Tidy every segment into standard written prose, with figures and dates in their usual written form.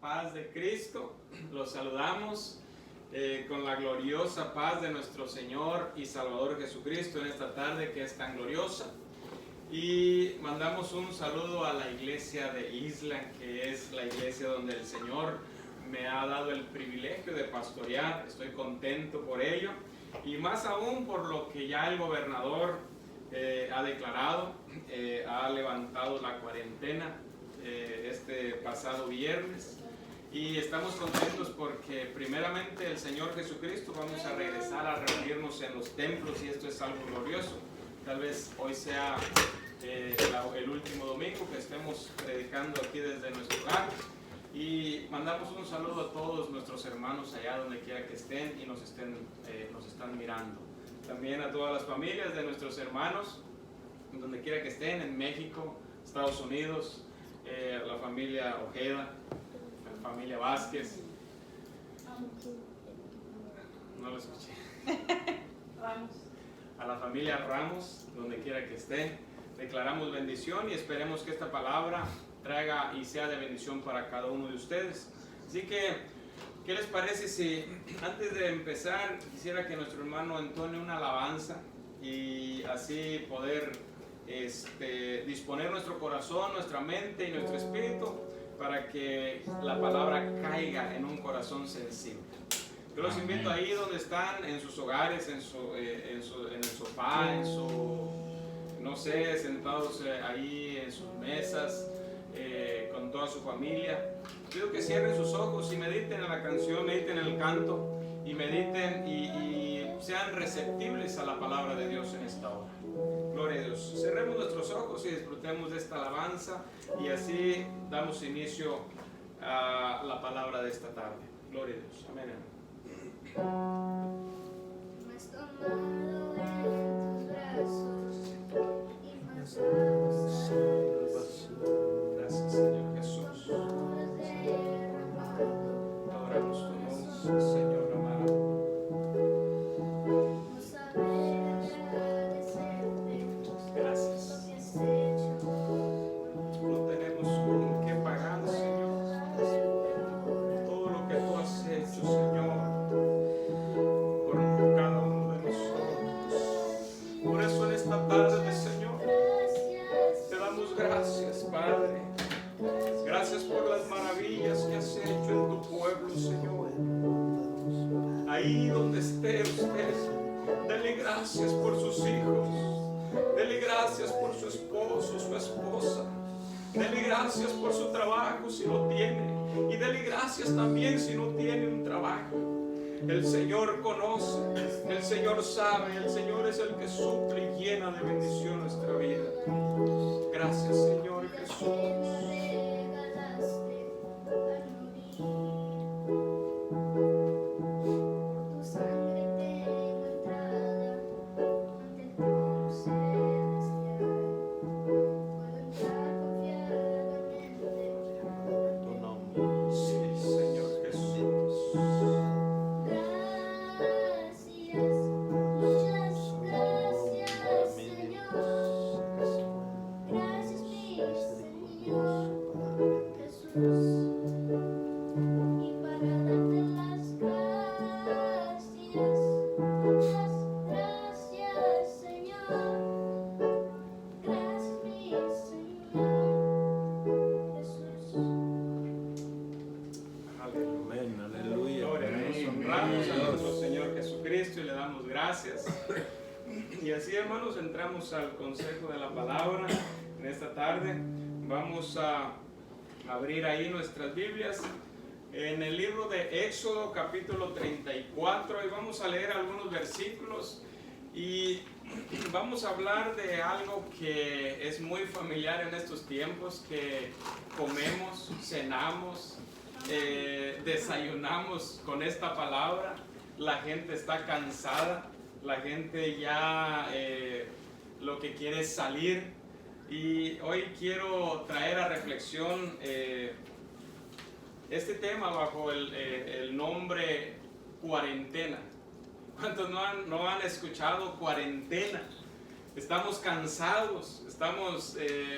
paz de Cristo. Los saludamos con la gloriosa paz de nuestro Señor y Salvador Jesucristo en esta tarde que es tan gloriosa. Y mandamos un saludo a la iglesia de Isla, que es la iglesia donde el Señor me ha dado el privilegio de pastorear. Estoy contento por ello y más aún por lo que ya el gobernador ha declarado. Ha levantado la cuarentena este pasado viernes y estamos contentos porque primeramente el Señor Jesucristo vamos a regresar a reunirnos en los templos y esto es algo glorioso. Tal vez hoy sea el último domingo que estemos predicando aquí desde nuestro hogar. Y mandamos un saludo a todos nuestros hermanos allá donde quiera que estén y nos están mirando. También a todas las familias de nuestros hermanos, donde quiera que estén, en México, Estados Unidos, la familia Ojeda, la familia Vázquez. No lo escuché. A la familia Ramos, donde quiera que estén, declaramos bendición y esperemos que esta palabra traiga y sea de bendición para cada uno de ustedes. Así que, ¿qué les parece si antes de empezar quisiera que nuestro hermano entone una alabanza y así poder disponer nuestro corazón, nuestra mente y nuestro espíritu para que la palabra caiga en un corazón sensible? Yo los invito ahí donde están, en sus hogares, en el sofá, no sé, sentados ahí en sus mesas, con toda su familia. Pido que cierren sus ojos y mediten en la canción, mediten en el canto y mediten y sean receptibles a la palabra de Dios en esta hora. Gloria a Dios. Cerremos nuestros ojos y disfrutemos de esta alabanza y así damos inicio a la palabra de esta tarde. Gloria a Dios. Amén. Me has tomado en tus brazos y me has dado Gracias, Señor Jesús. Adoramos tu nombre, Señor amado. No saber agradecerte Gracias. lo que has hecho. No tenemos con qué pagar, Señor, todo lo que tú has hecho, Señor, por cada uno de nosotros. Por eso en esta tarde, Señor, te damos gracias, Padre. Gracias por las maravillas que has hecho en tu pueblo, Señor. Ahí donde esté usted, dele gracias por sus hijos. Dele gracias por su esposo, su esposa. Dele gracias por su trabajo si lo tiene. Y dele gracias también si no tiene un trabajo. El Señor conoce, el Señor sabe, el Señor es el que suple y llena de bendición nuestra vida. Gracias, Señor Jesús. Y así, hermanos, entramos al consejo de la palabra en esta tarde. Vamos a abrir ahí nuestras Biblias en el libro de Éxodo capítulo 34 y vamos a leer algunos versículos y vamos a hablar de algo que es muy familiar en estos tiempos, que comemos, cenamos, desayunamos con esta palabra. La gente está cansada. La gente ya lo que quiere es salir y hoy quiero traer a reflexión este tema bajo el nombre cuarentena. ¿Cuántos no han escuchado cuarentena? Estamos cansados, estamos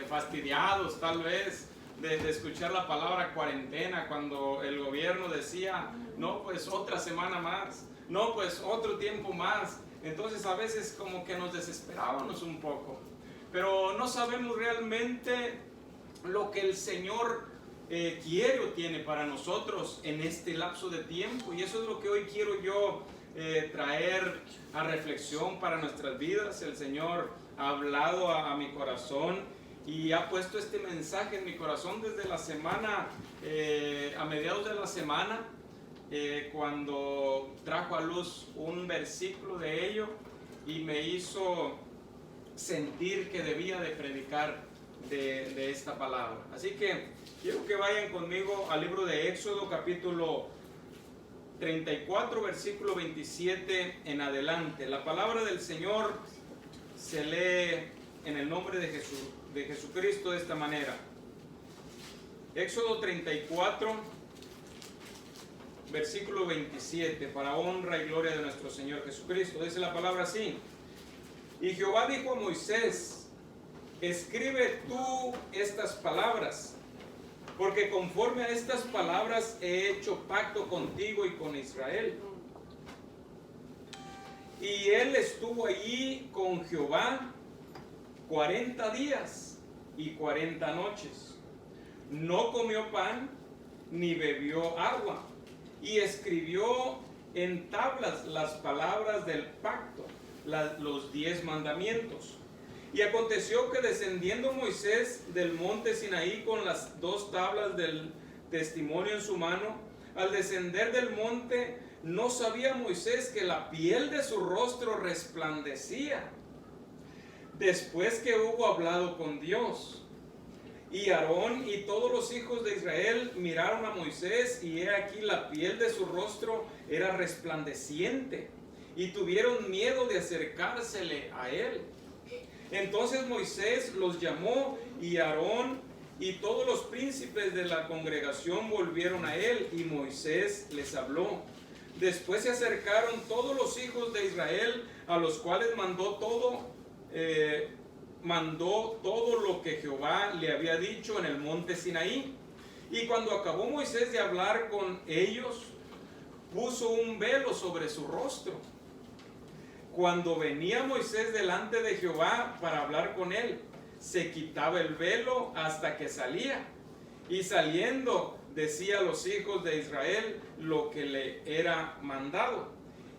fastidiados tal vez de escuchar la palabra cuarentena, cuando el gobierno decía, no, pues otra semana más, no, pues otro tiempo más. Entonces a veces como que nos desesperábamos un poco, pero no sabemos realmente lo que el Señor quiere o tiene para nosotros en este lapso de tiempo, y eso es lo que hoy quiero yo traer a reflexión para nuestras vidas. El Señor ha hablado a mi corazón y ha puesto este mensaje en mi corazón desde la semana, a mediados de la semana, cuando trajo a luz un versículo de ello y me hizo sentir que debía de predicar de esta palabra. Así que quiero que vayan conmigo al libro de Éxodo, capítulo 34, versículo 27 en adelante. La palabra del Señor se lee en el nombre de Jesucristo de esta manera. Éxodo 34, versículo 27, para honra y gloria de nuestro Señor Jesucristo. Dice la palabra así: y Jehová dijo a Moisés, escribe tú estas palabras, porque conforme a estas palabras he hecho pacto contigo y con Israel. Y él estuvo allí con Jehová 40 días y 40 noches. No comió pan ni bebió agua, y escribió en tablas las palabras del pacto, los 10 mandamientos. Y aconteció que descendiendo Moisés del monte Sinaí con las 2 tablas del testimonio en su mano, al descender del monte no sabía Moisés que la piel de su rostro resplandecía, después que hubo hablado con Dios. Y Aarón y todos los hijos de Israel miraron a Moisés, y he aquí la piel de su rostro era resplandeciente, y tuvieron miedo de acercársele a él. Entonces Moisés los llamó, y Aarón y todos los príncipes de la congregación volvieron a él, y Moisés les habló. Después se acercaron todos los hijos de Israel, a los cuales mandó todo lo que Jehová le había dicho en el monte Sinaí. Y cuando acabó Moisés de hablar con ellos, puso un velo sobre su rostro. Cuando venía Moisés delante de Jehová para hablar con él, se quitaba el velo hasta que salía. Y saliendo decía a los hijos de Israel lo que le era mandado.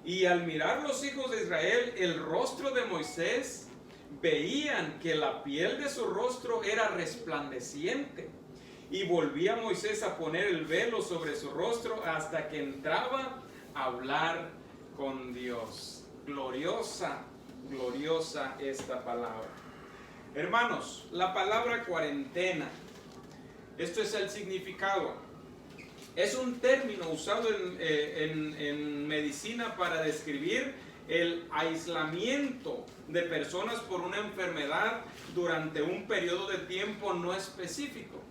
Y al mirar los hijos de Israel el rostro de Moisés, veían que la piel de su rostro era resplandeciente. Y volvía Moisés a poner el velo sobre su rostro hasta que entraba a hablar con Dios. Gloriosa, gloriosa esta palabra. Hermanos, la palabra cuarentena, esto es el significado. Es un término usado en medicina para describir el aislamiento de personas por una enfermedad durante un periodo de tiempo no específico,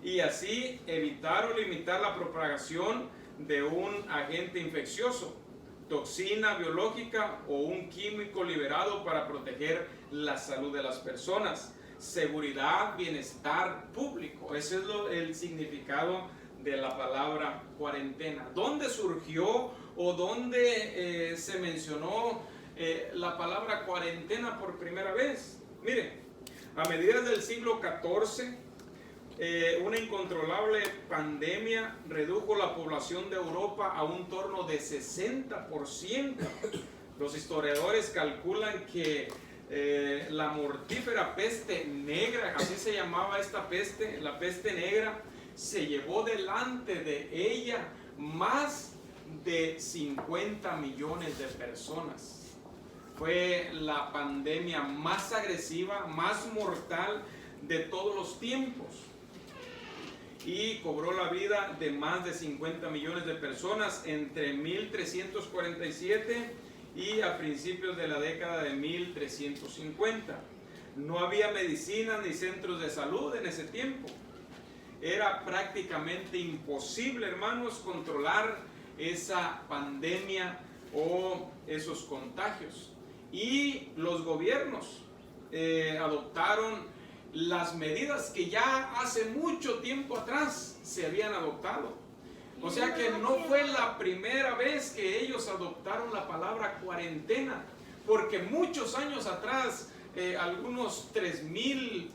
y así evitar o limitar la propagación de un agente infeccioso, toxina biológica o un químico liberado para proteger la salud de las personas. Seguridad, bienestar público. Ese es el significado de la palabra cuarentena. ¿Dónde surgió o dónde se mencionó la palabra cuarentena por primera vez? Mire, a mediados del siglo XIV, una incontrolable pandemia redujo la población de Europa a un torno de 60%. Los historiadores calculan que la mortífera peste negra, así se llamaba esta peste, la peste negra, se llevó delante de ella más de 50 millones de personas. Fue la pandemia más agresiva, más mortal de todos los tiempos, y cobró la vida de más de 50 millones de personas entre 1347 y a principios de la década de 1350. No había medicina ni centros de salud en ese tiempo. Era prácticamente imposible, hermanos, controlar esa pandemia o esos contagios. Y los gobiernos adoptaron las medidas que ya hace mucho tiempo atrás se habían adoptado. O sea que no fue la primera vez que ellos adoptaron la palabra cuarentena, porque muchos años atrás, algunos 3,000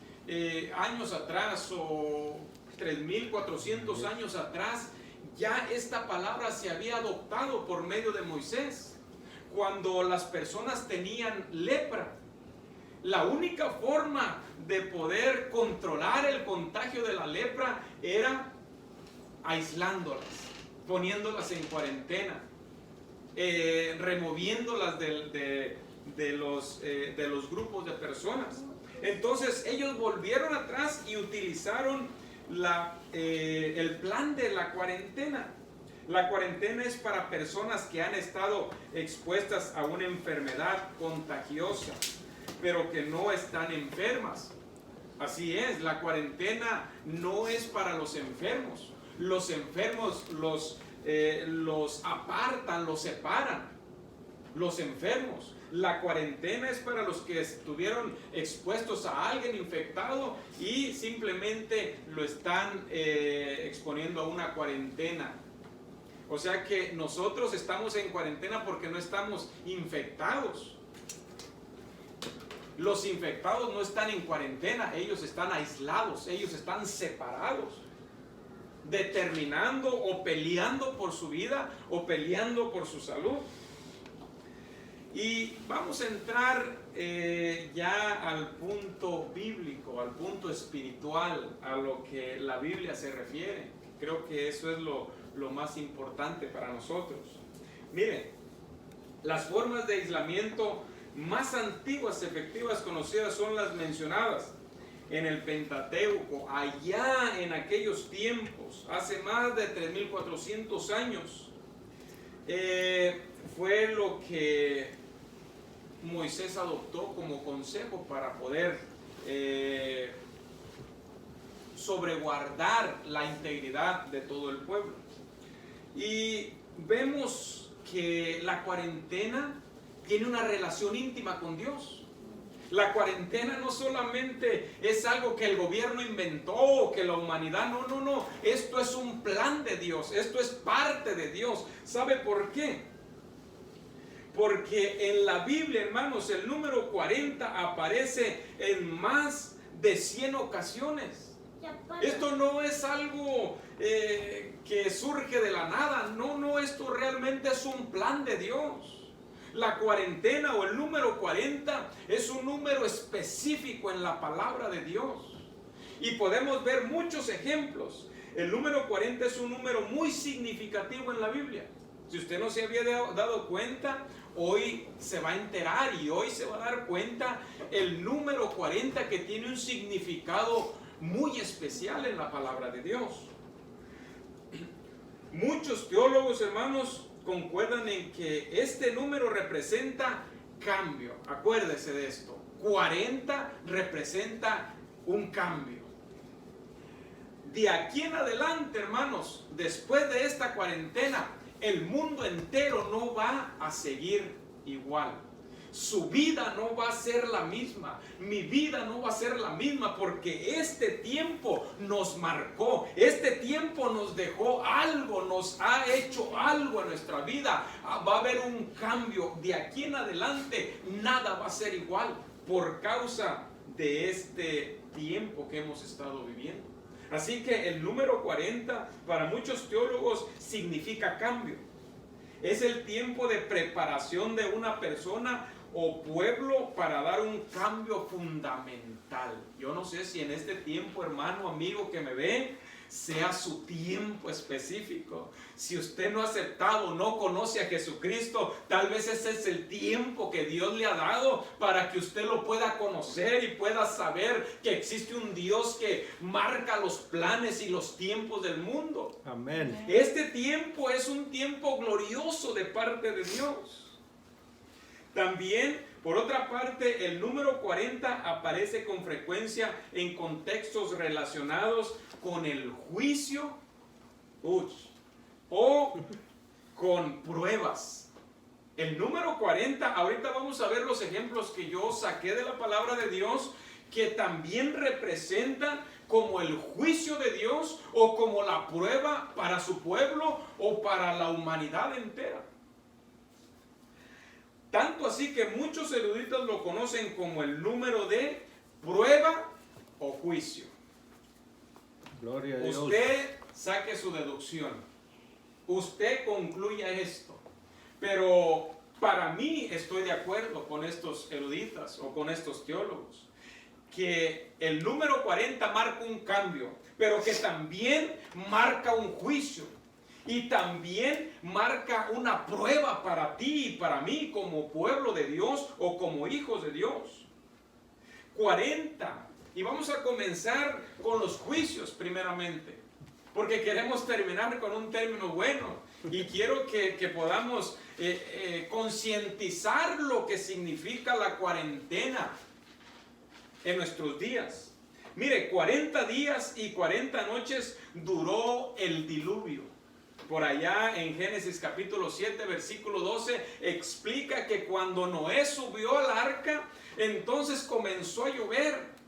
años atrás o 3,400 años atrás, ya esta palabra se había adoptado por medio de Moisés. Cuando las personas tenían lepra, la única forma de poder controlar el contagio de la lepra era aislándolas, poniéndolas en cuarentena, removiéndolas de los grupos de personas. Entonces ellos volvieron atrás y utilizaron el plan de la cuarentena. La cuarentena es para personas que han estado expuestas a una enfermedad contagiosa, pero que no están enfermas. Así es, la cuarentena no es para los enfermos. Los enfermos los apartan, los separan. Los enfermos. La cuarentena es para los que estuvieron expuestos a alguien infectado y simplemente lo están exponiendo a una cuarentena. O sea que nosotros estamos en cuarentena porque no estamos infectados. Los infectados no están en cuarentena, ellos están aislados, ellos están separados, determinando o peleando por su vida o peleando por su salud. Y vamos a entrar ya al punto bíblico, al punto espiritual, a lo que la Biblia se refiere. Creo que eso es lo más importante para nosotros. Miren, las formas de aislamiento más antiguas, efectivas, conocidas son las mencionadas en el Pentateuco, allá en aquellos tiempos, hace más de 3,400 años. Fue lo que Moisés adoptó como consejo para poder sobreguardar la integridad de todo el pueblo. Y vemos que la cuarentena tiene una relación íntima con Dios. La cuarentena no solamente es algo que el gobierno inventó o que la humanidad, no. Esto es un plan de Dios, esto es parte de Dios. ¿Sabe por qué? Porque en la Biblia, hermanos, el número 40 aparece en más de 100 ocasiones. Esto no es algo que surge de la nada, no, esto realmente es un plan de Dios. La cuarentena o el número 40 es un número específico en la palabra de Dios. Y podemos ver muchos ejemplos. El número 40 es un número muy significativo en la Biblia. Si usted no se había dado cuenta, hoy se va a enterar y hoy se va a dar cuenta el número 40 que tiene un significado muy especial en la palabra de Dios. Muchos teólogos, hermanos, concuerdan en que este número representa cambio. Acuérdese de esto. 40 representa un cambio. De aquí en adelante, hermanos, después de esta cuarentena, el mundo entero no va a seguir igual. Su vida no va a ser la misma. Mi vida no va a ser la misma, porque este tiempo nos marcó. Este tiempo nos dejó algo, nos ha hecho algo en nuestra vida. Va a haber un cambio. De aquí en adelante nada va a ser igual por causa de este tiempo que hemos estado viviendo. Así que el número 40 para muchos teólogos significa cambio. Es el tiempo de preparación de una persona o pueblo para dar un cambio fundamental. Yo no sé si en este tiempo, hermano, amigo que me ve, sea su tiempo específico. Si usted no ha aceptado, no conoce a Jesucristo, tal vez ese es el tiempo que Dios le ha dado para que usted lo pueda conocer y pueda saber que existe un Dios que marca los planes y los tiempos del mundo. Amén. Este tiempo es un tiempo glorioso de parte de Dios. También, por otra parte, el número 40 aparece con frecuencia en contextos relacionados con el juicio o con pruebas. El número 40, ahorita vamos a ver los ejemplos que yo saqué de la palabra de Dios, que también representa como el juicio de Dios o como la prueba para su pueblo o para la humanidad entera. Tanto así que muchos eruditos lo conocen como el número de prueba o juicio. Gloria a Dios. Usted saque su deducción. Usted concluya esto. Pero para mí estoy de acuerdo con estos eruditas o con estos teólogos, que el número 40 marca un cambio, pero que también marca un juicio y también marca una prueba para ti y para mí como pueblo de Dios o como hijos de Dios. 40. Y vamos a comenzar con los juicios primeramente, porque queremos terminar con un término bueno y quiero que podamos concientizar lo que significa la cuarentena en nuestros días. Mire, 40 días y 40 noches duró el diluvio. Por allá en Génesis capítulo 7, versículo 12, explica que cuando Noé subió al arca, entonces comenzó a llover.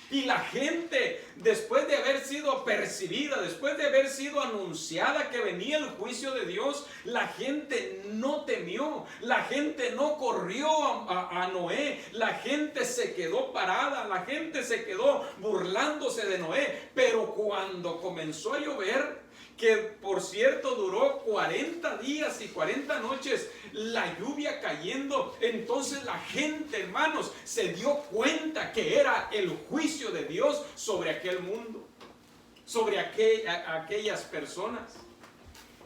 Y la gente, después de haber sido apercibida, después de haber sido anunciada que venía el juicio de Dios, la gente no temió, la gente no corrió a Noé, la gente se quedó parada, la gente se quedó burlándose de Noé. Pero cuando comenzó a llover, que por cierto duró 40 días y 40 noches, la lluvia cayendo, entonces la gente, hermanos, se dio cuenta que era el juicio de Dios sobre aquel mundo, sobre aquellas personas.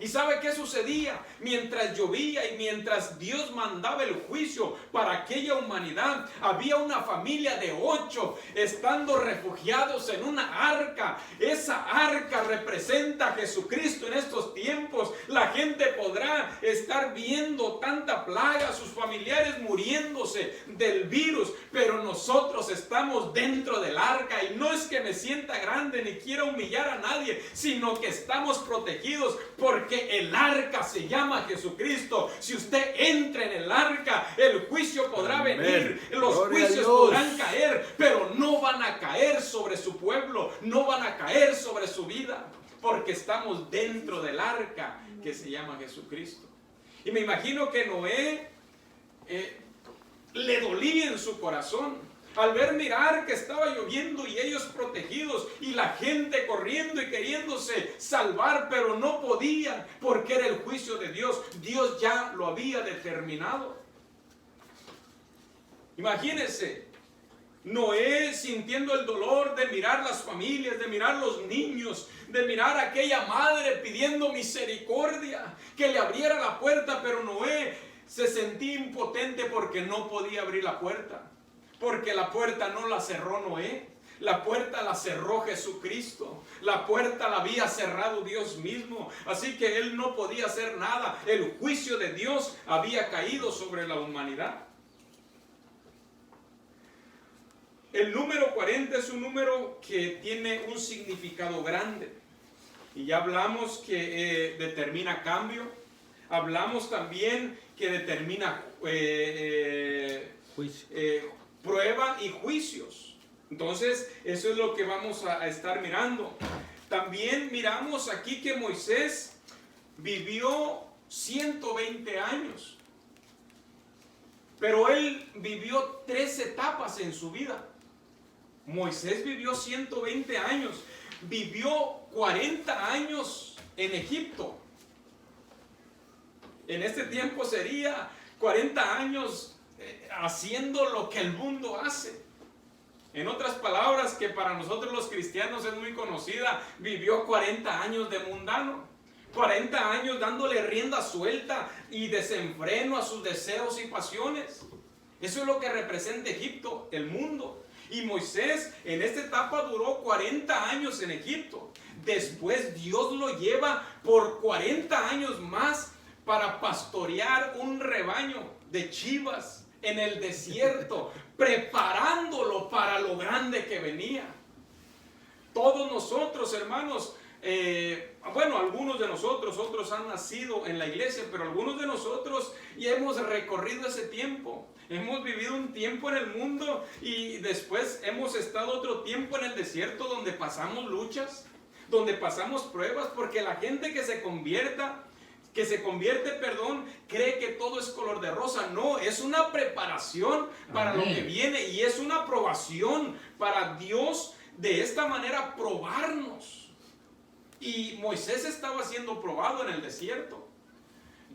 ¿Y sabe qué sucedía? Mientras llovía y mientras Dios mandaba el juicio para aquella humanidad, había una familia de 8 estando refugiados en una arca. Esa arca representa a Jesucristo en estos tiempos. La gente podrá estar viendo tanta plaga, sus familiares muriéndose del virus, pero nosotros estamos dentro del arca. Y no es que me sienta grande ni quiera humillar a nadie, sino que estamos protegidos porque el arca se llama Jesucristo. Si usted entra en el arca, el juicio podrá venir, los juicios podrán caer, pero no van a caer sobre su pueblo, no van a caer sobre su vida, porque estamos dentro del arca que se llama Jesucristo. Y me imagino que Noé le dolía en su corazón al ver mirar que estaba lloviendo y ellos protegidos y la gente corriendo y queriéndose salvar, pero no podían porque era el juicio de Dios. Dios ya lo había determinado. Imagínense, Noé sintiendo el dolor de mirar las familias, de mirar los niños, de mirar a aquella madre pidiendo misericordia, que le abriera la puerta, pero Noé se sentía impotente porque no podía abrir la puerta. Porque la puerta no la cerró Noé, la puerta la cerró Jesucristo, la puerta la había cerrado Dios mismo, así que él no podía hacer nada. El juicio de Dios había caído sobre la humanidad. El número 40 es un número que tiene un significado grande. Y ya hablamos que determina cambio, hablamos también que determina prueba y juicios. Entonces, eso es lo que vamos a estar mirando. También miramos aquí que Moisés vivió 120 años. Pero él vivió 3 etapas en su vida. Moisés vivió 120 años. Vivió 40 años en Egipto. En este tiempo sería 40 años haciendo lo que el mundo hace. En otras palabras, que para nosotros los cristianos es muy conocida, vivió 40 años de mundano, 40 años dándole rienda suelta y desenfreno a sus deseos y pasiones. Eso es lo que representa Egipto, el mundo. Y Moisés en esta etapa duró 40 años en Egipto. Después Dios lo lleva por 40 años más para pastorear un rebaño de chivas en el desierto, preparándolo para lo grande que venía. Todos nosotros, hermanos, bueno, algunos de nosotros, otros nosotros han nacido en la iglesia, pero algunos de nosotros ya hemos recorrido ese tiempo. Hemos vivido un tiempo en el mundo y después hemos estado otro tiempo en el desierto donde pasamos luchas, donde pasamos pruebas, porque la gente que se convierte, cree que todo es color de rosa. No, es una preparación para lo que viene y es una aprobación para Dios de esta manera probarnos. Y Moisés estaba siendo probado en el desierto.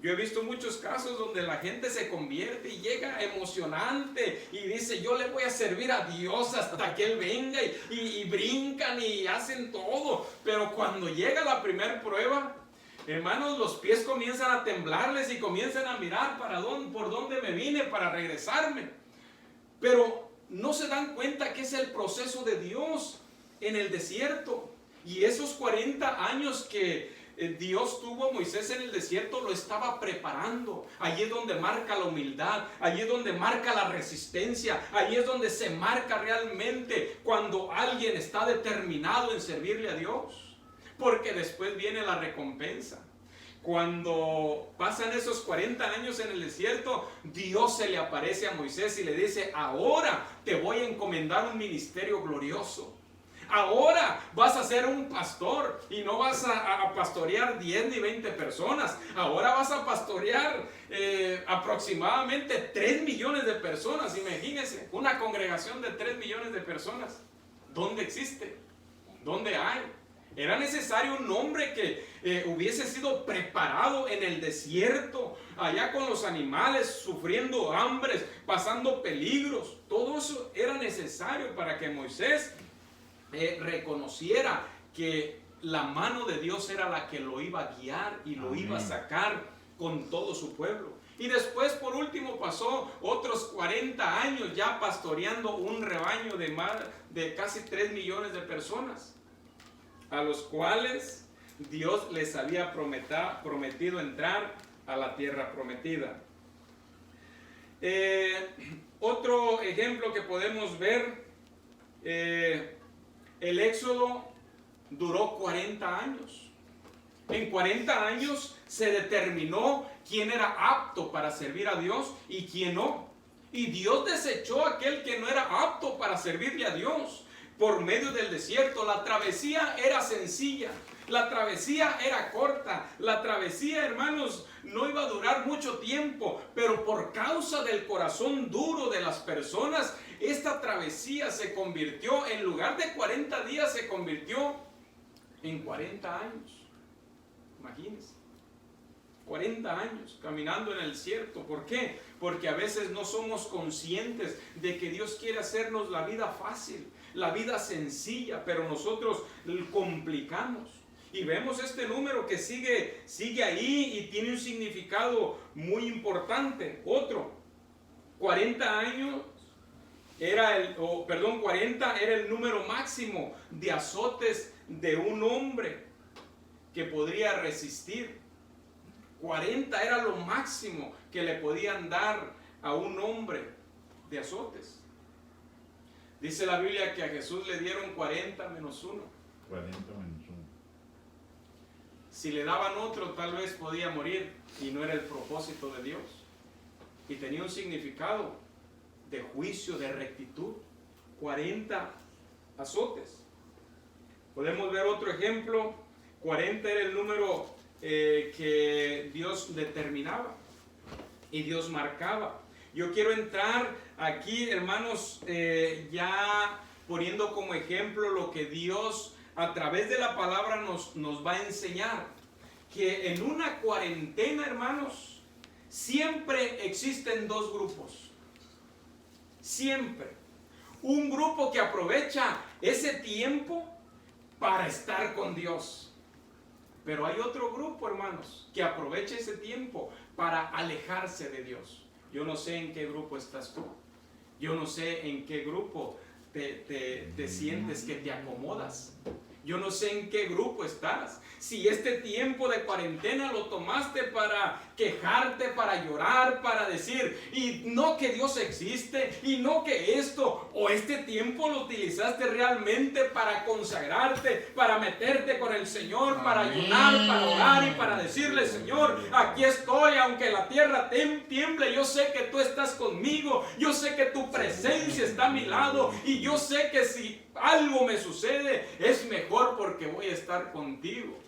Yo he visto muchos casos donde la gente se convierte y llega emocionante y dice: yo le voy a servir a Dios hasta que Él venga, y brincan y hacen todo. Pero cuando llega la primera prueba, hermanos, los pies comienzan a temblarles y comienzan a mirar por dónde me vine para regresarme. Pero no se dan cuenta que es el proceso de Dios en el desierto. Y esos 40 años que Dios tuvo a Moisés en el desierto lo estaba preparando. Allí es donde marca la humildad, allí es donde marca la resistencia, allí es donde se marca realmente cuando alguien está determinado en servirle a Dios, porque después viene la recompensa. Cuando pasan esos 40 años en el desierto, Dios se le aparece a Moisés y le dice: ahora te voy a encomendar un ministerio glorioso. Ahora vas a ser un pastor y no vas a pastorear 10 ni 20 personas. Ahora vas a pastorear aproximadamente 3 millones de personas. Imagínense, una congregación de 3 millones de personas. ¿Dónde existe? ¿Dónde hay? Era necesario un hombre que hubiese sido preparado en el desierto, allá con los animales, sufriendo hambres, pasando peligros. Todo eso era necesario para que Moisés reconociera que la mano de Dios era la que lo iba a guiar y lo iba a sacar con todo su pueblo. Y después, por último, pasó otros 40 años ya pastoreando un rebaño de casi 3 millones de personas, a los cuales Dios les había prometido entrar a la tierra prometida. Otro ejemplo que podemos ver, el éxodo duró 40 años. En 40 años se determinó quién era apto para servir a Dios y quién no. Y Dios desechó a aquel que no era apto para servirle a Dios por medio del desierto. La travesía era sencilla, la travesía era corta, la travesía, hermanos, no iba a durar mucho tiempo, pero por causa del corazón duro de las personas, esta travesía se convirtió, en lugar de 40 días, se convirtió en 40 años. Imagínense, 40 años caminando en el desierto. ¿Por qué? Porque a veces no somos conscientes de que Dios quiere hacernos la vida fácil, la vida sencilla, pero nosotros complicamos. Y vemos este número que sigue ahí y tiene un significado muy importante. Otro, 40 años 40 era el número máximo de azotes de un hombre que podría resistir. 40 era lo máximo que le podían dar a un hombre de azotes. Dice la Biblia que a Jesús le dieron 40 menos 1. 40 menos 1. Si le daban otro, tal vez podía morir, y no era el propósito de Dios. Y tenía un significado de juicio, de rectitud. 40 azotes. Podemos ver otro ejemplo. 40 era el número que Dios determinaba y Dios marcaba. Yo quiero entrar aquí, hermanos, ya poniendo como ejemplo lo que Dios a través de la palabra nos va a enseñar. Que en una cuarentena, hermanos, siempre existen dos grupos. Siempre. Un grupo que aprovecha ese tiempo para estar con Dios. Pero hay otro grupo, hermanos, que aprovecha ese tiempo para alejarse de Dios. Yo no sé en qué grupo estás tú. Yo no sé en qué grupo te sientes que te acomodas. Yo no sé en qué grupo estás. Si este tiempo de cuarentena lo tomaste para quejarte, para llorar, para decir, y no que Dios existe, y no que esto, o este tiempo lo utilizaste realmente para consagrarte, para meterte con el Señor, para ayunar, para orar y para decirle: Señor, aquí estoy, aunque la tierra tiemble, yo sé que tú estás conmigo, yo sé que tu presencia está a mi lado, y yo sé que si algo me sucede, es mejor porque voy a estar contigo.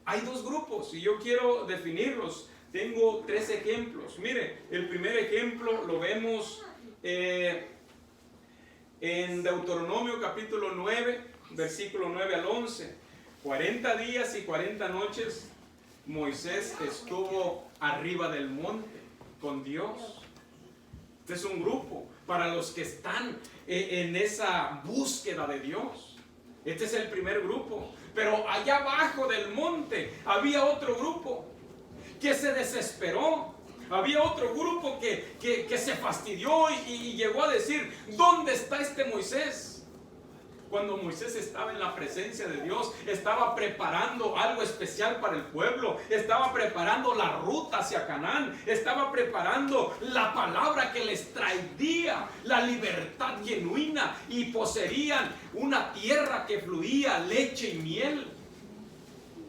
Hay dos grupos y yo quiero definirlos. Tengo 3 ejemplos. Mire, el primer ejemplo lo vemos en Deuteronomio capítulo 9, versículo 9 al 11. 40 días y 40 noches Moisés estuvo arriba del monte con Dios. Este es un grupo para los que están en esa búsqueda de Dios. Este es el primer grupo. Pero allá abajo del monte había otro grupo que se desesperó. Había otro grupo que se fastidió y llegó a decir: ¿dónde está este Moisés? Cuando Moisés estaba en la presencia de Dios, estaba preparando algo especial para el pueblo, estaba preparando la ruta hacia Canaán, estaba preparando la palabra que les traería la libertad genuina y poseerían una tierra que fluía leche y miel.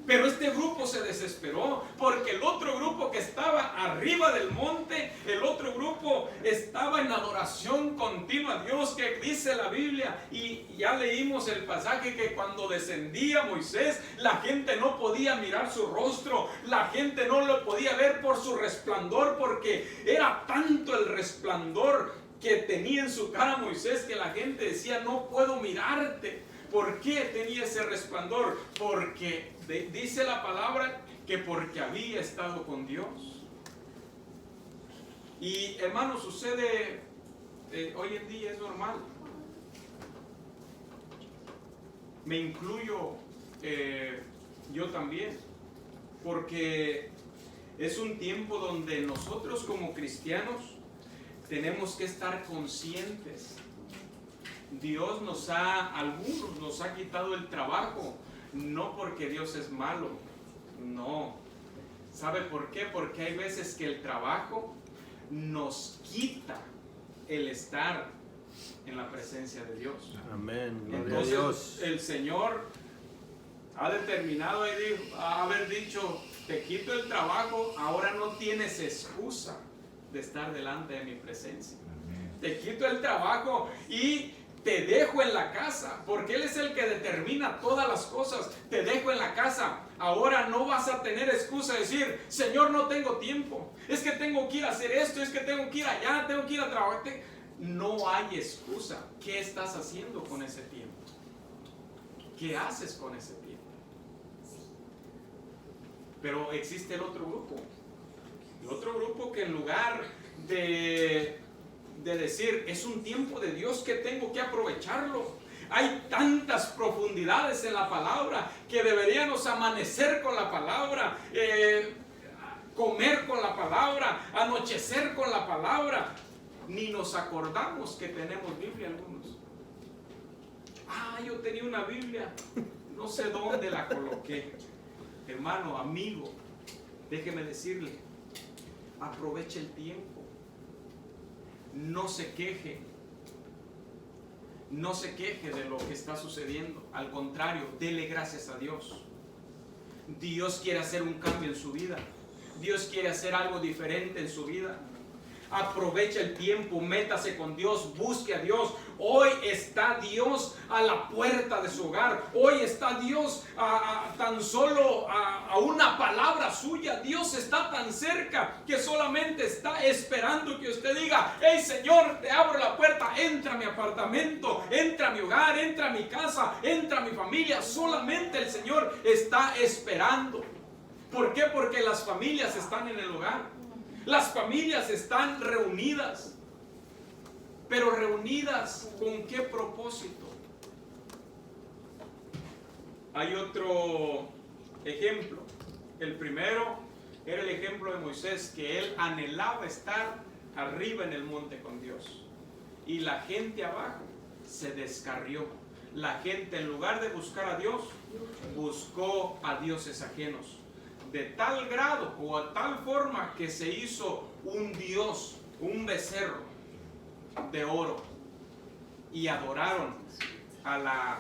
Pero este grupo se desesperó porque el otro grupo que estaba arriba del monte, el otro grupo estaba en adoración continua a Dios, que dice la Biblia, y ya leímos el pasaje, que cuando descendía Moisés, la gente no podía mirar su rostro, la gente no lo podía ver por su resplandor, porque era tanto el resplandor que tenía en su cara Moisés que la gente decía: no puedo mirarte. ¿Por qué tenía ese resplandor? Porque dice la palabra que porque había estado con Dios. Y hermano, sucede hoy en día, es normal. Me incluyo yo también, porque es un tiempo donde nosotros como cristianos tenemos que estar conscientes. Dios algunos nos ha quitado el trabajo, no porque Dios es malo, no. ¿Sabe por qué? Porque hay veces que el trabajo nos quita el estar en la presencia de Dios. Amén. Entonces Dios. el Señor ha determinado haber dicho: te quito el trabajo, ahora no tienes excusa de estar delante de mi presencia. Te quito el trabajo y te dejo en la casa, porque Él es el que determina todas las cosas. Te dejo en la casa. Ahora no vas a tener excusa de decir: Señor, no tengo tiempo, es que tengo que ir a hacer esto, es que tengo que ir allá, tengo que ir a trabajar. No hay excusa. ¿Qué estás haciendo con ese tiempo? ¿Qué haces con ese tiempo? Pero existe el otro grupo. El otro grupo que en lugar de decir: es un tiempo de Dios que tengo que aprovecharlo, hay tantas profundidades en la palabra que deberíamos amanecer con la palabra, comer con la palabra, anochecer con la palabra. Ni nos acordamos que tenemos Biblia algunos. Yo tenía una Biblia, no sé dónde la coloqué. Hermano, amigo, déjeme decirle: aproveche el tiempo. No se queje. No se queje de lo que está sucediendo. Al contrario, dele gracias a Dios. Dios quiere hacer un cambio en su vida. Dios quiere hacer algo diferente en su vida. Aprovecha el tiempo, métase con Dios, busque a Dios. Hoy está Dios a la puerta de su hogar. Hoy está Dios tan solo a una palabra suya. Dios está tan cerca que solamente está esperando que usted diga: hey Señor, te abro la puerta, entra a mi apartamento, entra a mi hogar, entra a mi casa, entra a mi familia. Solamente el Señor está esperando. ¿Por qué? Porque las familias están en el hogar. Las familias están reunidas. Pero reunidas ¿con qué propósito? Hay otro ejemplo. El primero era el ejemplo de Moisés, que él anhelaba estar arriba en el monte con Dios. Y la gente abajo se descarrió. La gente, en lugar de buscar a Dios, buscó a dioses ajenos. De tal grado o a tal forma que se hizo un dios, un becerro de oro, y adoraron a la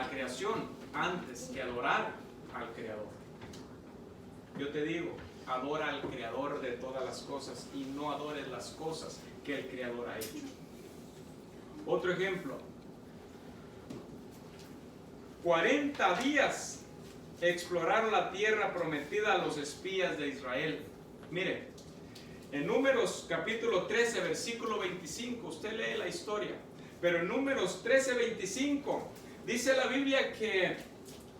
creación antes que adorar al Creador. yo te digo, adora al Creador de todas las cosas y no adores las cosas que el Creador ha hecho. Otro ejemplo, 40 días exploraron la tierra prometida a los espías de Israel. Mire, en Números capítulo 13, versículo 25, usted lee la historia, pero en Números 13, 25, dice la Biblia que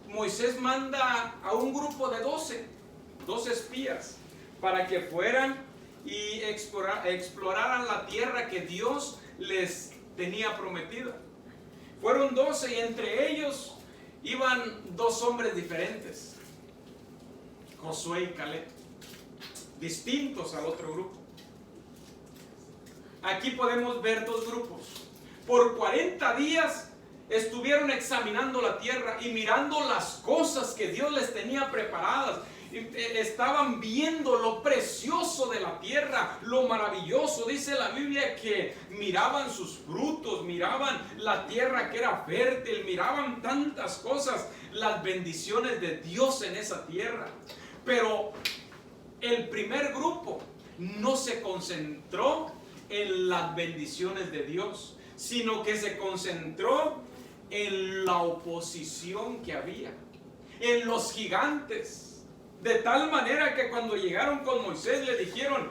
Moisés manda a un grupo de 12 espías para que fueran y exploraran la tierra que Dios les tenía prometida. Fueron 12 y entre ellos iban 2 hombres diferentes, Josué y Caleb, distintos al otro grupo. Aquí podemos ver 2 grupos. Por 40 días estuvieron examinando la tierra y mirando las cosas que Dios les tenía preparadas. Estaban viendo lo precioso de la tierra, lo maravilloso. Dice la Biblia que miraban sus frutos, miraban la tierra que era fértil, miraban tantas cosas, las bendiciones de Dios en esa tierra. Pero el primer grupo no se concentró en las bendiciones de Dios, sino que se concentró en la oposición que había, en los gigantes. De tal manera que cuando llegaron con Moisés le dijeron: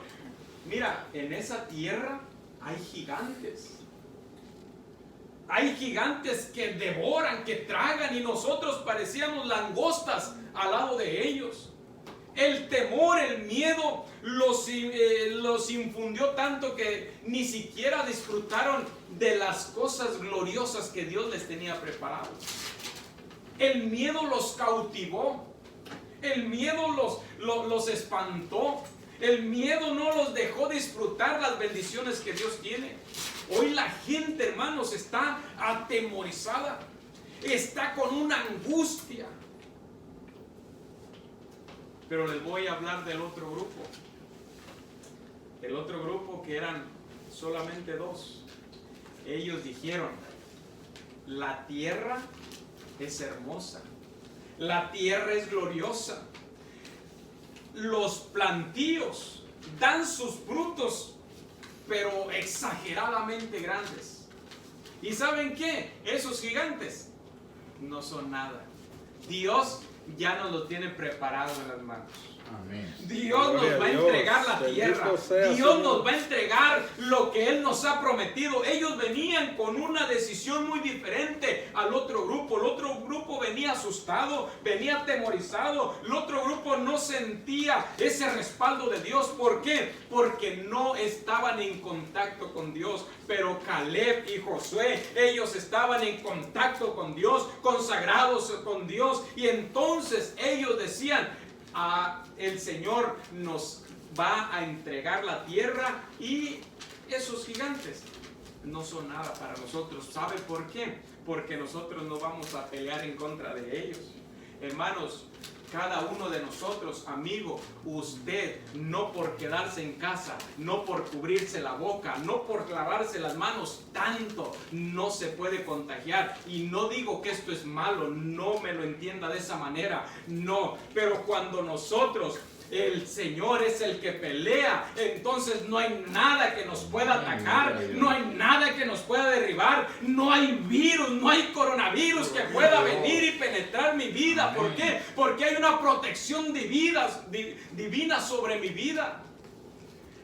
mira, en esa tierra hay gigantes. Hay gigantes que devoran, que tragan, y nosotros parecíamos langostas al lado de ellos. El temor, el miedo los infundió tanto que ni siquiera disfrutaron de las cosas gloriosas que Dios les tenía preparadas. El miedo los cautivó. El miedo los espantó. El miedo no los dejó disfrutar las bendiciones que Dios tiene. Hoy la gente, hermanos, está atemorizada. Está con una angustia. Pero les voy a hablar del otro grupo. El otro grupo, que eran solamente 2. Ellos dijeron: la tierra es hermosa. La tierra es gloriosa. Los plantíos dan sus frutos, pero exageradamente grandes. ¿Y saben qué? Esos gigantes no son nada. Dios ya nos lo tiene preparado en las manos. Amén. Dios nos va a entregar la tierra. Dios nos va a entregar lo que Él nos ha prometido. Ellos venían con una decisión muy diferente al otro grupo. El otro grupo venía asustado, venía atemorizado. El otro grupo no sentía ese respaldo de Dios. ¿Por qué? Porque no estaban en contacto con Dios. Pero Caleb y Josué, ellos estaban en contacto con Dios, consagrados con Dios. Y entonces ellos decían: el Señor nos va a entregar la tierra y esos gigantes no son nada para nosotros. ¿Sabe por qué? Porque nosotros no vamos a pelear en contra de ellos. Hermanos, cada uno de nosotros, amigo, usted, no por quedarse en casa, no por cubrirse la boca, no por lavarse las manos tanto, no se puede contagiar. Y no digo que esto es malo, no me lo entienda de esa manera, no. Pero cuando nosotros, el Señor es el que pelea, entonces no hay nada que nos pueda atacar, no hay nada que nos pueda derribar, no hay virus, no hay coronavirus que pueda venir y penetrar mi vida. ¿Por qué? Porque hay una protección divina sobre mi vida.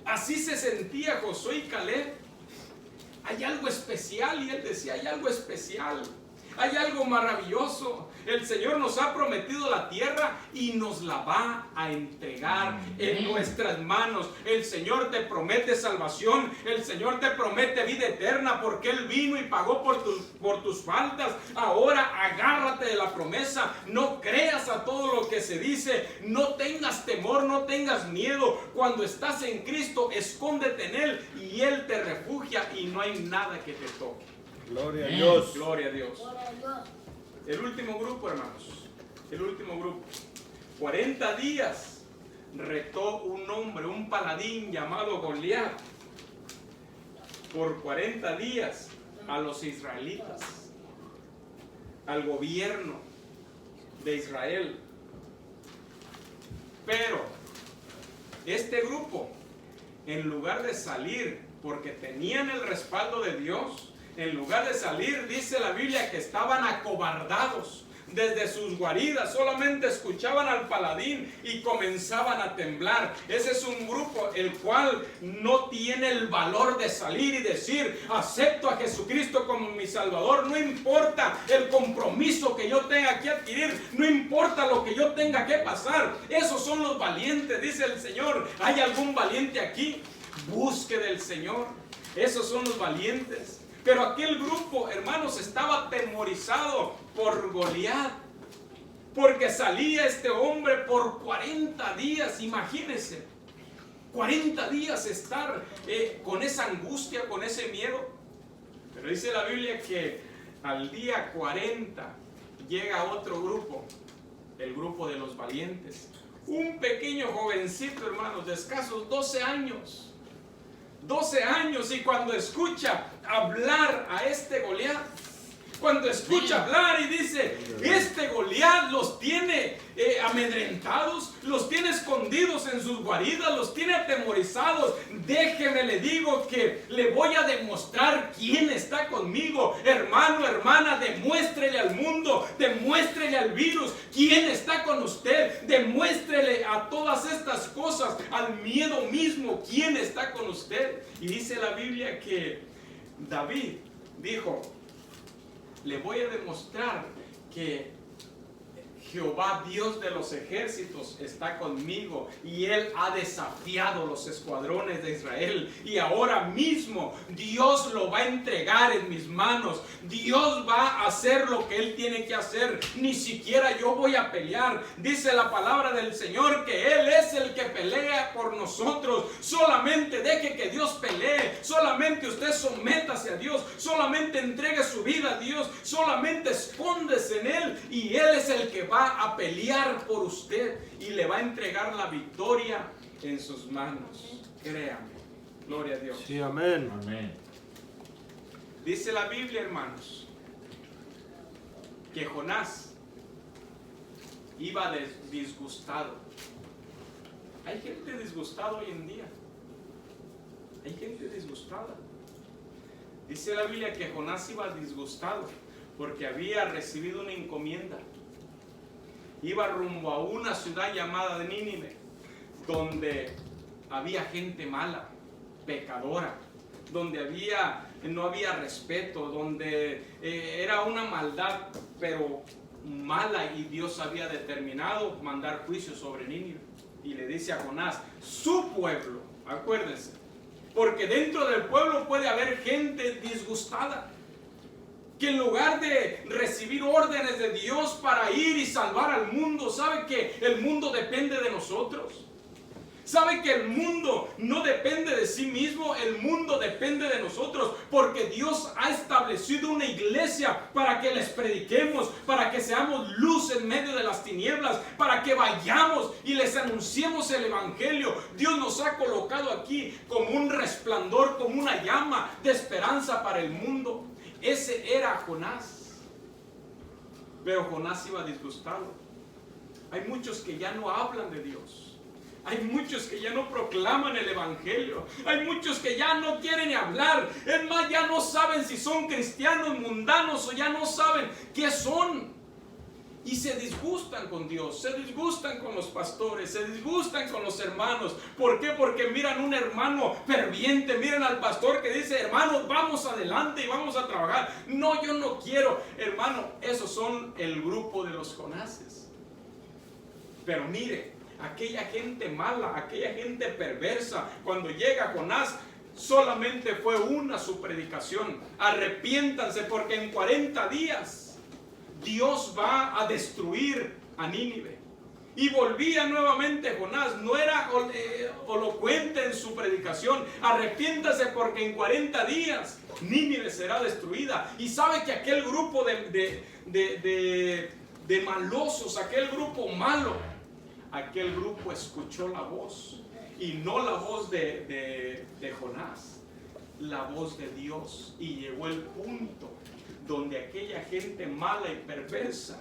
Así se sentía Josué y Caleb. Hay algo especial, y él decía: hay algo especial, hay algo maravilloso. El Señor nos ha prometido la tierra y nos la va a entregar en nuestras manos. El Señor te promete salvación. El Señor te promete vida eterna, porque Él vino y pagó por tus faltas. Ahora agárrate de la promesa. No creas a todo lo que se dice. No tengas temor, no tengas miedo. Cuando estás en Cristo, escóndete en Él y Él te refugia y no hay nada que te toque. Gloria a Dios. Gloria a Dios. El último grupo, hermanos, el último grupo, 40 días retó un hombre, un paladín llamado Goliat, por 40 días a los israelitas, al gobierno de Israel. Pero este grupo, en lugar de salir, porque tenían el respaldo de Dios, en lugar de salir, dice la Biblia que estaban acobardados. Desde sus guaridas solamente escuchaban al paladín y comenzaban a temblar. Ese es un grupo el cual no tiene el valor de salir y decir: acepto a Jesucristo como mi Salvador. No importa el compromiso que yo tenga que adquirir, no importa lo que yo tenga que pasar. Esos son los valientes, dice el Señor. ¿Hay algún valiente aquí? Busque del Señor. Esos son los valientes. Pero aquel grupo, hermanos, estaba atemorizado por Goliat, porque salía este hombre por 40 días, imagínense, 40 días estar con esa angustia, con ese miedo. Pero dice la Biblia que al día 40 llega otro grupo, el grupo de los valientes. Un pequeño jovencito, hermanos, de escasos 12 años. 12 años, y cuando escucha hablar a este Goliat, cuando escucha hablar y dice: este Goliat los tiene amedrentados, los tiene escondidos en sus guaridas, los tiene atemorizados. Déjeme, le digo que le voy a demostrar quién está conmigo. Hermano, hermana, demuéstrele al mundo, demuéstrele al virus quién está con usted, demuéstrele a todas estas cosas, al miedo mismo, quién está con usted. Y dice la Biblia que David dijo: le voy a demostrar que Jehová, Dios de los ejércitos, está conmigo, y Él ha desafiado los escuadrones de Israel, y ahora mismo Dios lo va a entregar en mis manos. Dios va a hacer lo que Él tiene que hacer. Ni siquiera yo voy a pelear. Dice la palabra del Señor que Él es el que pelea por nosotros. Solamente deje que Dios pelee. Solamente usted sométase a Dios. Solamente entregue su vida a Dios. Solamente escóndese en Él, y Él es el que va a pelear por usted y le va a entregar la victoria en sus manos. Créame. Gloria a Dios. Sí, amén. Amén. Dice la Biblia, hermanos, que Jonás iba disgustado. Hay gente disgustada hoy en día. Hay gente disgustada. Dice la Biblia que Jonás iba disgustado porque había recibido una encomienda. Iba rumbo a una ciudad llamada Nínive, donde había gente mala, pecadora, donde no había respeto, donde era una maldad, pero mala, y Dios había determinado mandar juicio sobre Nínive. Y le dice a Jonás: su pueblo, acuérdense, porque dentro del pueblo puede haber gente disgustada, que en lugar de recibir órdenes de Dios para ir y salvar al mundo, sabe que el mundo depende de nosotros. Sabe que el mundo no depende de sí mismo, el mundo depende de nosotros, porque Dios ha establecido una iglesia para que les prediquemos, para que seamos luz en medio de las tinieblas, para que vayamos y les anunciemos el evangelio. Dios nos ha colocado aquí como un resplandor, como una llama de esperanza para el mundo. Ese era Jonás. Pero Jonás iba disgustado. Hay muchos que ya no hablan de Dios. Hay muchos que ya no proclaman el evangelio. Hay muchos que ya no quieren ni hablar. Es más, ya no saben si son cristianos mundanos o ya no saben qué son. Y se disgustan con Dios, se disgustan con los pastores, se disgustan con los hermanos. ¿Por qué? Porque miran un hermano ferviente, miran al pastor que dice: hermanos, vamos adelante y vamos a trabajar. No, yo no quiero. Hermano, esos son el grupo de los Jonases. Pero mire, aquella gente mala, aquella gente perversa, cuando llega Jonás, solamente fue una su predicación: arrepiéntanse, porque en 40 días Dios va a destruir a Nínive. Y volvía nuevamente Jonás. No era elocuente en su predicación: arrepiéntase, porque en 40 días Nínive será destruida. Y sabe que aquel grupo de malosos, aquel grupo malo, aquel grupo escuchó la voz, y no la voz de Jonás, la voz de Dios. Y llegó el punto donde aquella gente mala y perversa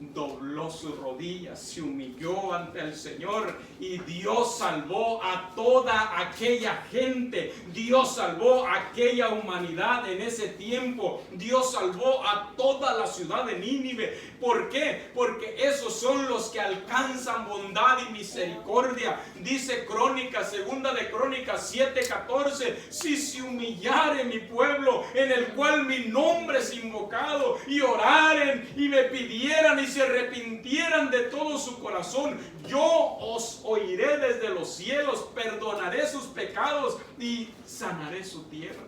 dobló sus rodillas, se humilló ante el Señor y Dios salvó a toda aquella gente. Dios salvó a aquella humanidad en ese tiempo. Dios salvó a toda la ciudad de Nínive. ¿Por qué? Porque esos son los que alcanzan bondad y misericordia. Dice Crónicas, segunda de Crónicas 7:14, si se humillare mi pueblo, en el cual mi nombre es invocado, y oraren y me pidieran y se arrepintieran de todo su corazón, yo os oiré desde los cielos, perdonaré sus pecados y sanaré su tierra.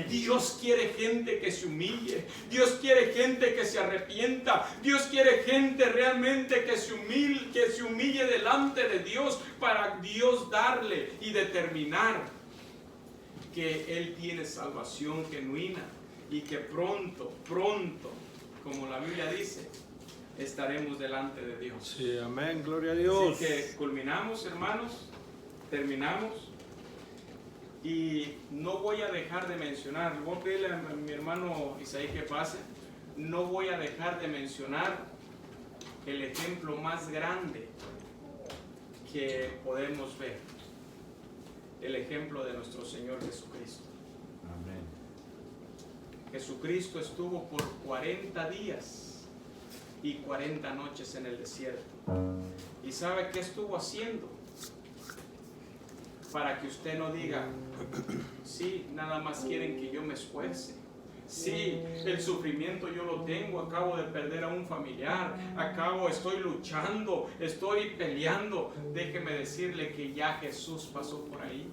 Dios quiere gente que se humille. Dios quiere gente que se arrepienta. Dios quiere gente realmente que se humille delante de Dios, para Dios darle y determinar que Él tiene salvación genuina y que pronto, como la Biblia dice, estaremos delante de Dios. Sí, amén, gloria a Dios. Así que culminamos, hermanos, terminamos. Y no voy a dejar de mencionar, voy a pedirle a mi hermano Isaí que pase, no voy a dejar de mencionar el ejemplo más grande que podemos ver, el ejemplo de nuestro Señor Jesucristo. Amén. Jesucristo estuvo por 40 días y 40 noches en el desierto. ¿Y sabe qué estuvo haciendo? Para que usted no diga, sí, nada más quieren que yo me esfuerce. Sí, el sufrimiento yo lo tengo, acabo de perder a un familiar, estoy luchando, estoy peleando. Déjeme decirle que ya Jesús pasó por ahí.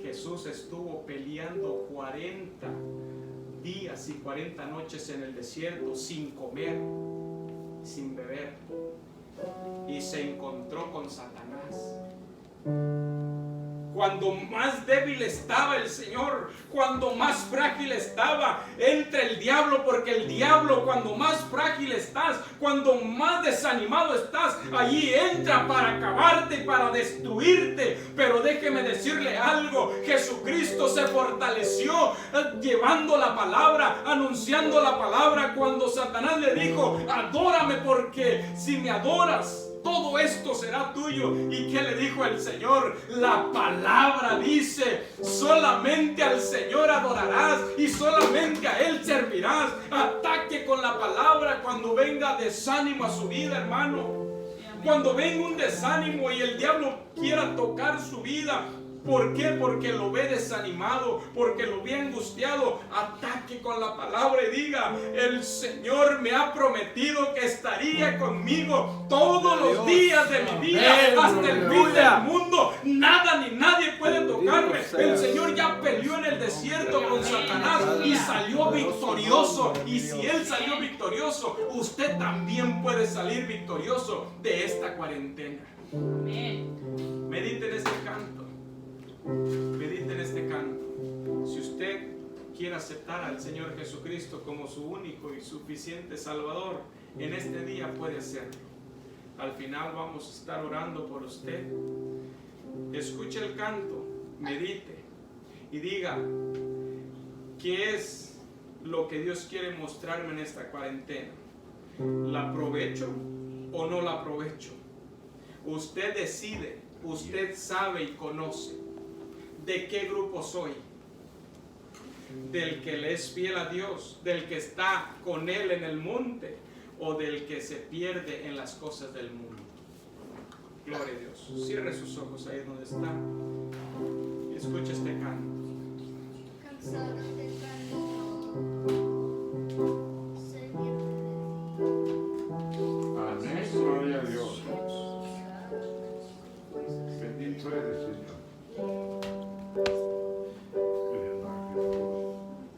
Jesús estuvo peleando 40 días y 40 noches en el desierto, sin comer, sin beber. Y se encontró con Satanás. Cuando más débil estaba el Señor, cuando más frágil estaba, entra el diablo, porque el diablo, cuando más frágil estás, cuando más desanimado estás, allí entra para acabarte y para destruirte. Pero déjeme decirle algo, Jesucristo se fortaleció llevando la palabra, anunciando la palabra. Cuando Satanás le dijo, adórame, porque si me adoras, todo esto será tuyo. ¿Y qué le dijo el Señor? La palabra dice, solamente al Señor adorarás y solamente a Él servirás. Ataque con la palabra cuando venga desánimo a su vida, hermano. Cuando venga un desánimo y el diablo quiera tocar su vida. ¿Por qué? Porque lo ve desanimado, porque lo ve angustiado. Ataque con la palabra y diga, el Señor me ha prometido que estaría conmigo todos los días de mi vida, hasta el fin del mundo. Nada ni nadie puede tocarme. El Señor ya peleó en el desierto con Satanás y salió victorioso. Y si Él salió victorioso, usted también puede salir victorioso de esta cuarentena. Medite en este canto. Medite en este canto. Si usted quiere aceptar al Señor Jesucristo como su único y suficiente Salvador, en este día puede hacerlo. Al final vamos a estar orando por usted. Escuche el canto, medite y diga, ¿qué es lo que Dios quiere mostrarme en esta cuarentena? ¿La aprovecho o no la aprovecho? Usted decide, usted sabe y conoce. ¿De qué grupo soy? ¿Del que le es fiel a Dios? ¿Del que está con Él en el monte? ¿O del que se pierde en las cosas del mundo? Gloria a Dios. Cierre sus ojos ahí donde está y escuche este canto. Cansado del camino, sediento de ti. Amén, gloria a Dios. Bendito eres, Señor.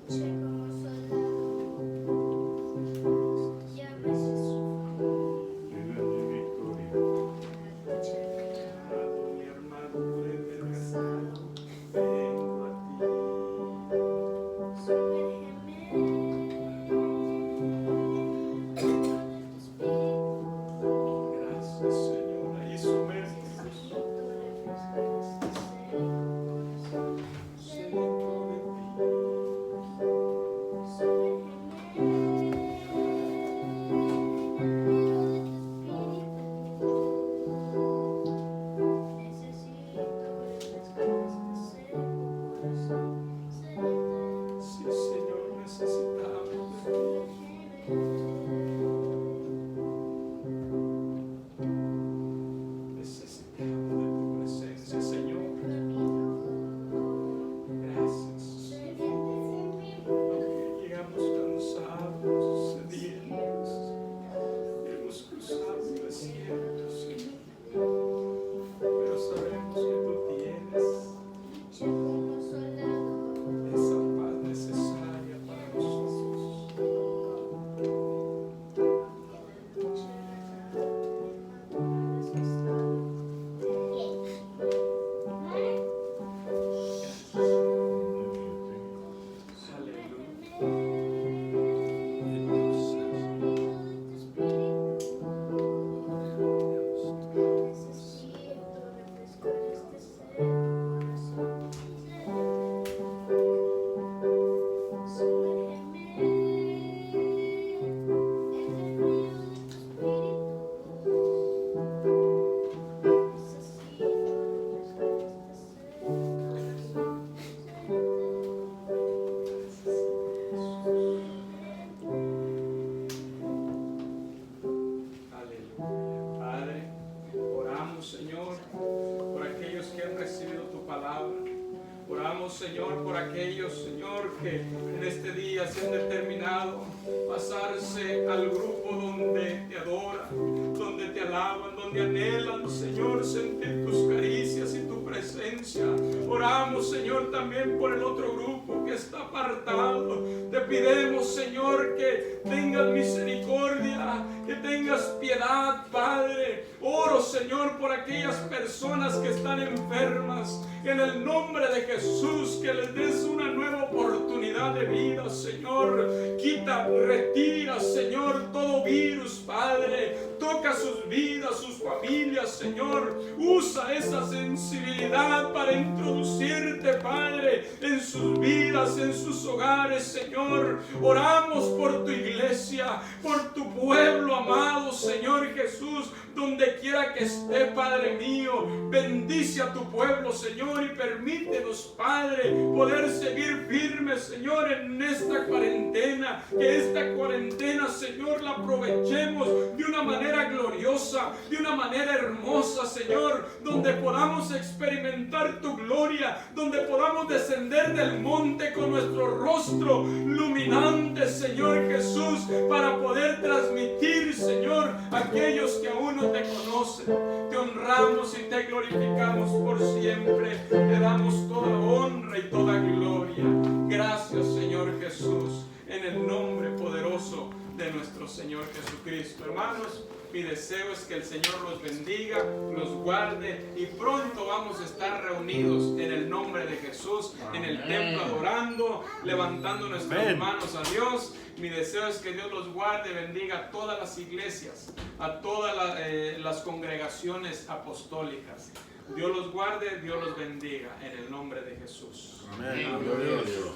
Como soldado, llámese su Victoria. Mi armadura enderezada, vengo a ti. sumérgeme en tu espíritu. Gracias, Señor. Ahí sumérgenos. Sediento de ti. Señor, por aquellos, Señor, que en este día se han determinado pasarse al grupo donde te adoran, donde te alaban, donde anhelan, Señor, sentir tus caricias y tu presencia. Oramos, Señor, también por el otro grupo que está apartado. Te pidemos, Señor, que tengas misericordia, que tengas piedad, Padre. Oro, Señor, por aquellas personas que están enfermas. En el nombre de Jesús, que les des una nueva oportunidad de vida, Señor. Quita, retira, Señor, todo virus, Padre. Toca sus vidas, sus familias, Señor. Usa esa sensibilidad para introducirte, Padre, en sus vidas, en sus hogares, Señor. Oramos por tu iglesia, por tu pueblo amado, Señor Jesús, donde quiera que esté, Padre mío. Bendice a tu pueblo, Señor, y permítenos, Padre, poder seguir firmes, Señor, en esta cuarentena. Que esta cuarentena, Señor, la aprovechemos de una manera gloriosa, de una manera hermosa, Señor, donde podamos experimentar tu gloria, donde podamos descender del monte con nuestro rostro luminante, Señor Jesús, para poder transmitir, Señor, a aquellos que aún no te conocen. Te honramos y te glorificamos por siempre. Te damos toda honra y toda gloria. Gracias, Señor Jesús, en el nombre poderoso de nuestro Señor Jesucristo. Hermanos, mi deseo es que el Señor los bendiga, los guarde, y pronto vamos a estar reunidos en el nombre de Jesús, en el templo, adorando, levantando nuestras manos a Dios. Mi deseo es que Dios los guarde, bendiga a todas las iglesias, a todas las congregaciones apostólicas. Dios los guarde, Dios los bendiga, en el nombre de Jesús. Amén. Gloria a Dios.